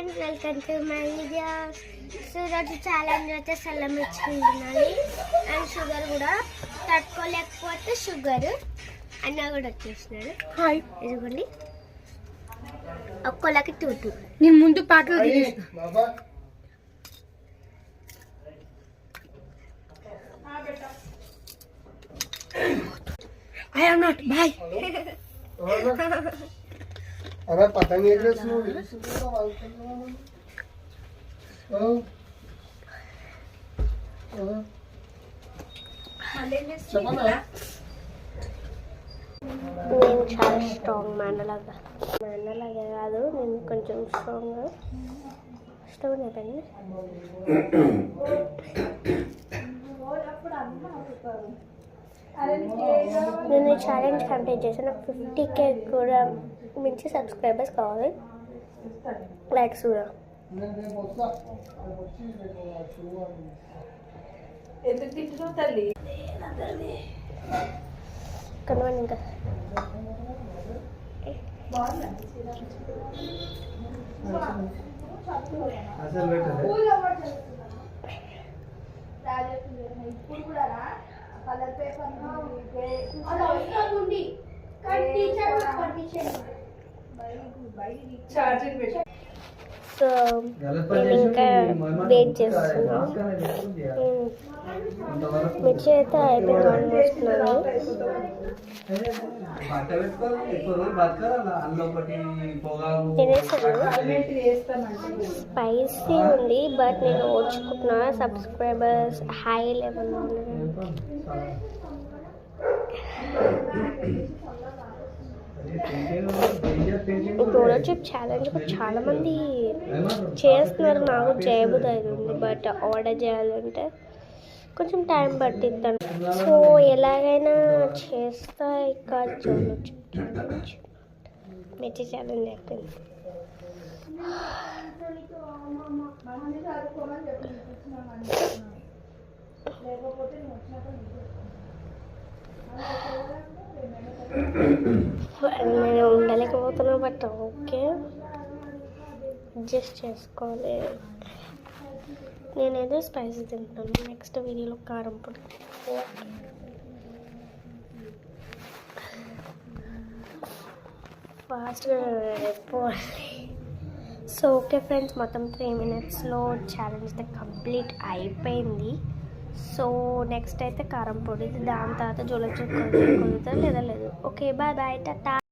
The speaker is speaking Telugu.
Friends, welcome to my videos. So ఈరోజు ఛాలెంజ్ అయితే సల్ల మిర్చి తినాలి. అండ్ షుగర్ కూడా తట్టుకోలేకపోతే షుగర్ అన్న కూడా వచ్చేసినాడు. హాయ్, ఇదిగోండి ఒక్కోళ్ళకి టూ. నేను ముందు పాటలు ఐ ఆమ్ నాట్ బాయ్. अरे पतंग एक रेस में నేను చాలా స్ట్రాంగ్ మ్యాండలాగా కాదు, నేను కొంచెం స్ట్రాంగ్ అయిపోయింది. నేను ఈ ఛాలెంజ్ కంప్లీట్ చేశాను. నాకు 50K కూడా మించి సబ్స్క్రైబర్స్ కావాలి, లైక్స్ కూడా. కనవండి ఇంకా సో నేను ఇంకా వెయిట్ చేస్తున్నాను. మిర్చి అయితే అయిపోయింది అనుకుంటున్నాను. స్పైసీ ఉంది, బట్ నేను ఓర్చుకుంటున్నా. Subscribers high level. ఇప్పుడు ఛాలెంజ్ చాలా మంది చేస్తున్నారు, నాకు చేయబుద్ధి అవుతుంది. బట్ ఆర్డర్ చేయాలంటే కొంచెం టైం పట్టిద్దాను. సో ఎలాగైనా చేస్తా. ఇక చూడొచ్చు మిర్చి ఛాలెంజ్ అయిపోయింది. నేను ఉండలేకపోతున్నా, బట్ ఓకే అడ్జస్ట్ చేసుకోవాలి. నేనేదో స్పైసీ తింటాను. నెక్స్ట్ వీడియోలో కారం పొడి. ఫాస్ట్గా అయిపోవాలి. సో ఓకే ఫ్రెండ్స్, మొత్తం 3 minutesలో ఛాలెంజ్ కంప్లీట్ అయిపోయింది. సో నెక్స్ట్ అయితే కారం పొడి, దాని తర్వాత జోల చుక్క కుదురుతుంది లేదా లేదు. Okay, bye bye, Tata.